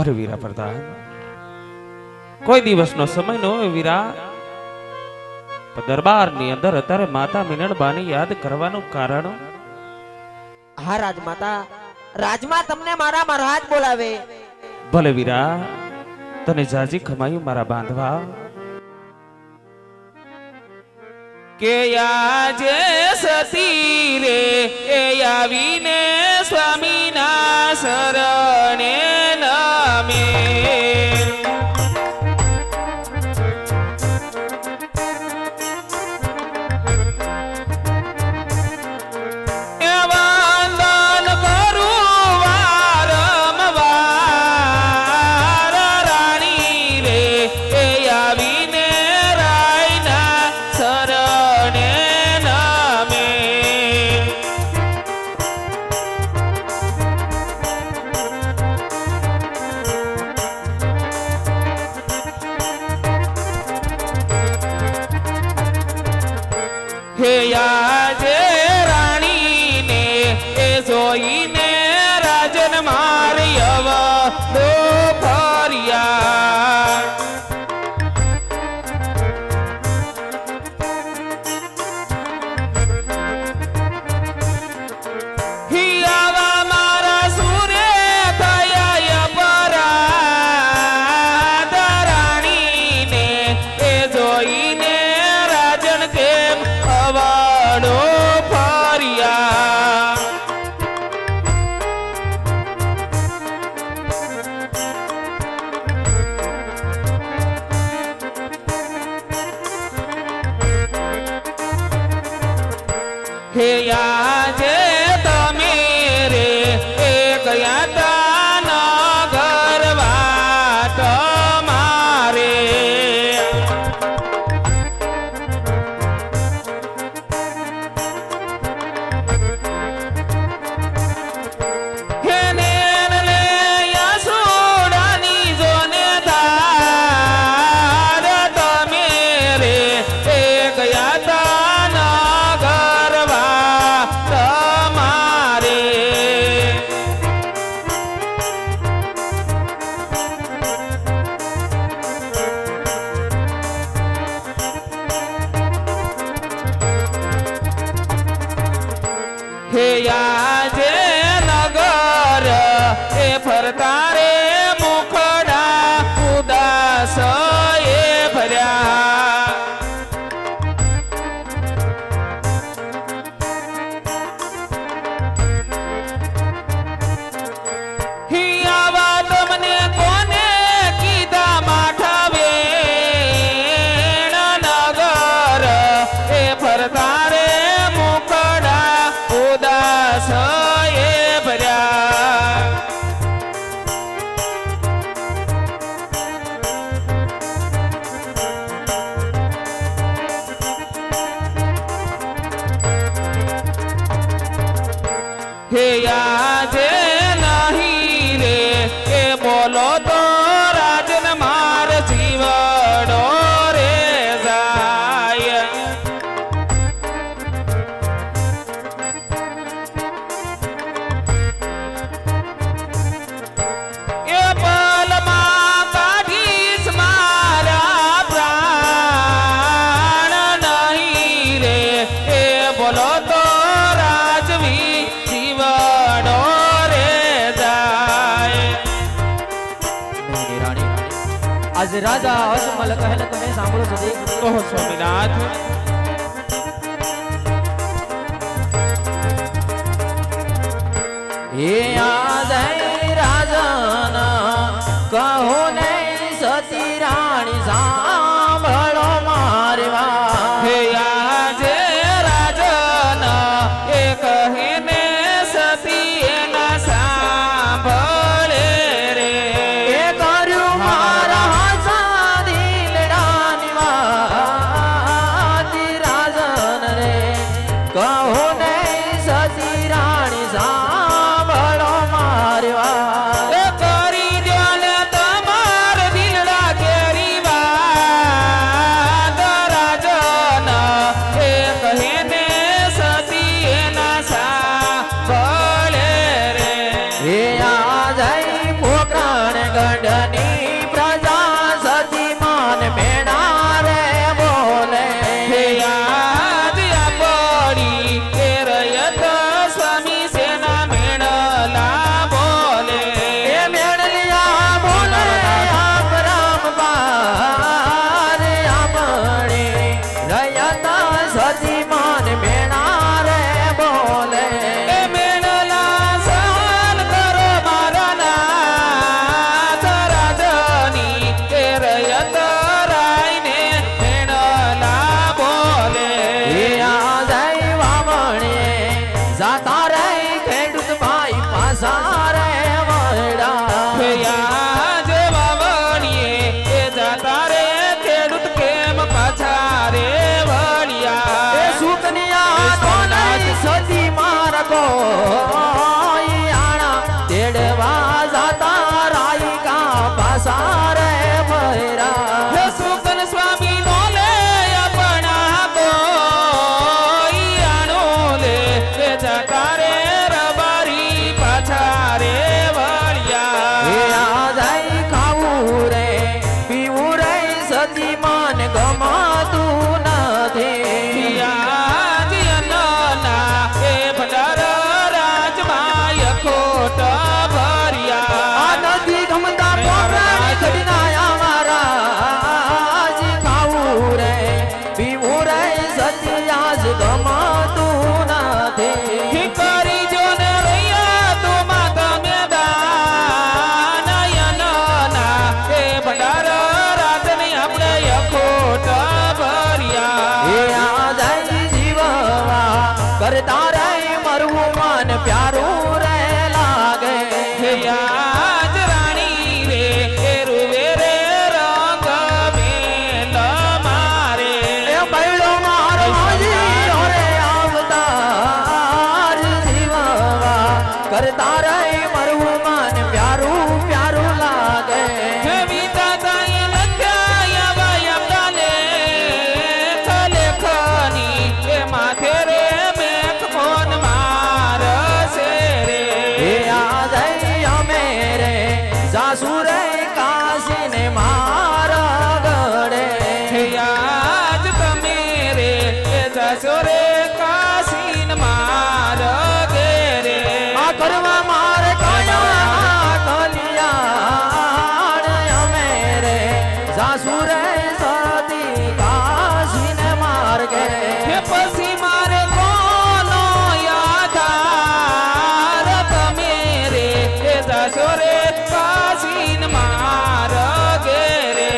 ભલે વીરા પ્રધાન, કોઈ દિવસનો સમય ન હોય વીરા, દરબારની અંદર અત્યારે માતા મીનળબાને યાદ કરવાનું કારણ? હા રાજમાતા, રાજમા તમને મારા મહારાજ બોલાવે. ભલે વીરા, તને જાજી ખમાયું મારા બાંધવા. કે આજે સતી રે એ આવીને સ્વામીના શરણે નમે. હે આજે રાણીને એ જોઈને રાજન મારી અવધો ફર્યા. હિયાવા મારા સુરે થયા અપરાધ, રાણીને એ જોઈને રાજન કેમ અવાડો ફર્યા. હે આજે તમે રે એ ગયા તા નગર વાત મારે. હે આજે નગર એ ફરતા રે મુખડા ઉદાસ એ ભર્યા. હિયાવા તમને કોને કીધા માઠા વેણ, નગર એ ફરતા રે મુખડા ઉદાસ એ ભર્યા. હે આજે નહીં રે એ બોલો તો રાજન માર જીવડો રે જાય. એ પલમાં કાઢીશ મારા પ્રાણ, નહીં રે એ બોલો તો રાજવી જીવડો રે જાય. આજ રાજા અજમલ કહેલ તમે સાંભળો છો દેખ. કહો સ્વામીનાથ. એ આદય રાજના કહો નહીં સતી રાણી સાંભળો મારી વાત. હે આજે રાજન એ કહીને સતી એના સાંભળે રે. એ કર્યું મારા સાદીલડાની વાત, રાજન રે કહો નહીં સતી રાણી સાંભળો સત્યાજ ગમતું નથી કરી જો ને રૈયા તું માતા મેદાન નયનના એ ભંડાર રાતની આપણે અખોટ ભર્યા એ આ જાય જીવવા કરતા રે મરવું મન પ્યારું રે લાગે હે આજ રાણી રે એ રૂવે રે રંગ મેલ મારે એ બૈડો મારો જીરો રે આવતાર જીવવા કરતા રે મરવું મન પ્યારું પ્યારું લાગે હે વીતા તાઈ લખ્યા વયમ ડાલે ખલે ખની એ માથે રે મેક ફોન માર સે રે એ આ જાય અમે રે સાસુ રે કાશીને મારા ગળે હે આજ તમે રે એ જશો રે કાશીન માર ઘેરે આ કરવા મારે કયા કલિયાણ અમે રે સાસુ રે સતી કાશીને માર્ગે હે પછી મારે કોનો યાધાર તમે રે એ જશો રે કાશીન માર ઘેરે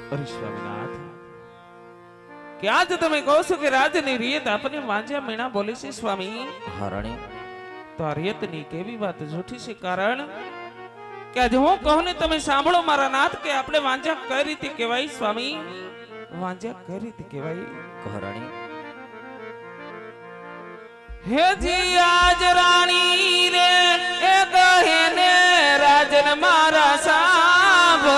અરે સ્વામિનાથ કે આજ તમે કહો છો કે રાજની રીત આપને વાંજ્યા મીણા બોલે છે સ્વામી હરણી તો આ રીતની કેવી વાત જૂઠી છે કારણ કે આજે હું કહું ને તમે સાંભળો મારા નાથ કે આપણે વાંજ્યા કઈ રીતે કહેવાય સ્વામી વાંજ્યા કઈ રીતે કહેવાય હરણી હે જી આજ રાણી રે એ કહે ને રાજન મારા સાંભળો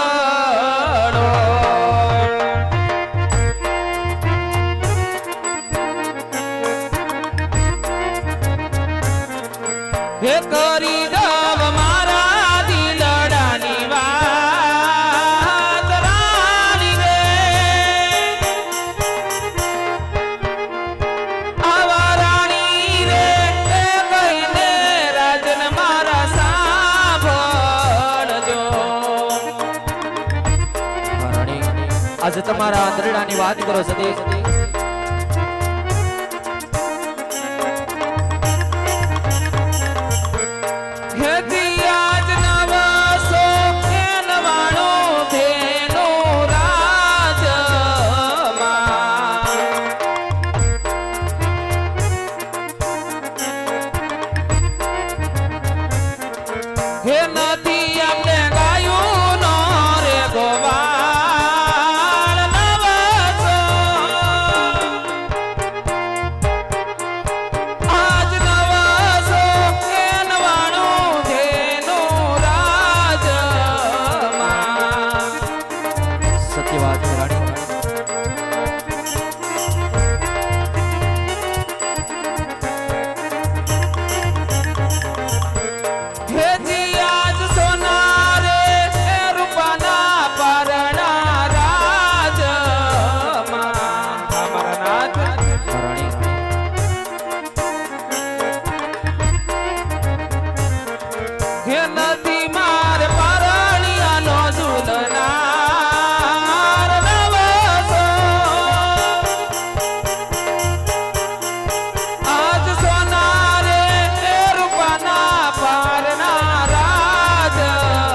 હે કરી દવ મારા દિલડાની વાત રાણી રે આવા રાણી રે એ કહીને રાજન મારા સાંભળજો હરણી આજે તમારા આંધળાની વાત કરો સતી હેતી આજ નવસો એ નવાણું ધેનો રાજમાં હે નથી અમને ગાયું નો રે ગોવાળ નવસો આજ નવસો એ નવાણું ધેનો રાજમાં સત્ય વાત છે રાણી હે જી આજ સોના રે એ રૂપાના પરણા રાજમાં અમારા નાથ હરણી હે નથી મારે પરણિયાનો ઝૂલનાર નવસો આજ સોના રે એ રૂપાના પારના રાજમાં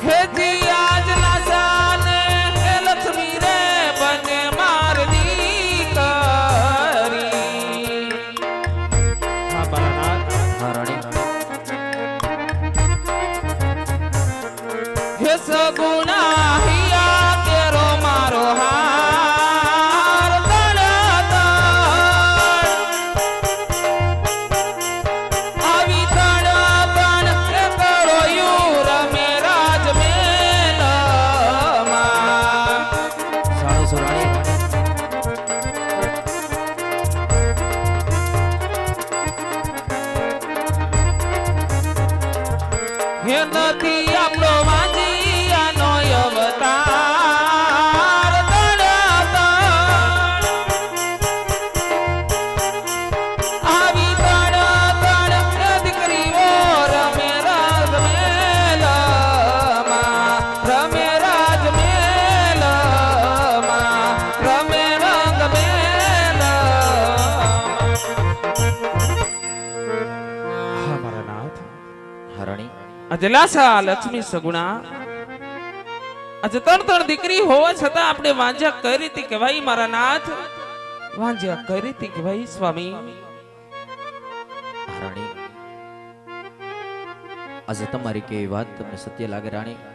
હે જી આજ લાસાને એ લક્ષ્મી રે બને મારની કરી હા બાળાનાથ હરણી હે સગુણા હિયા કેરો મારો હાર આવી તણ એ કરો યુર મે રાજ મેલમાં સાણું સુરાણી હે નથી આપણો વાંજિયાનો અવતાર આવી તણ દીકરીઓ રમે રાજ મેલમાં રમે રાજ મેલમાં રમે રંગ મેલમાં હા મારા નાથ હરણી અજલાસા લક્ષ્મી સગુણા આજે ત્રણ દીકરી હોવા છતાં આપણે વાંજ્યા કઈ રીતે કહેવાય મારા નાથ વાંજ્યા કઈ રીતે કહેવાય સ્વામી રાણી આજે તમારી કેવી વાત તમને સત્ય લાગે રાણી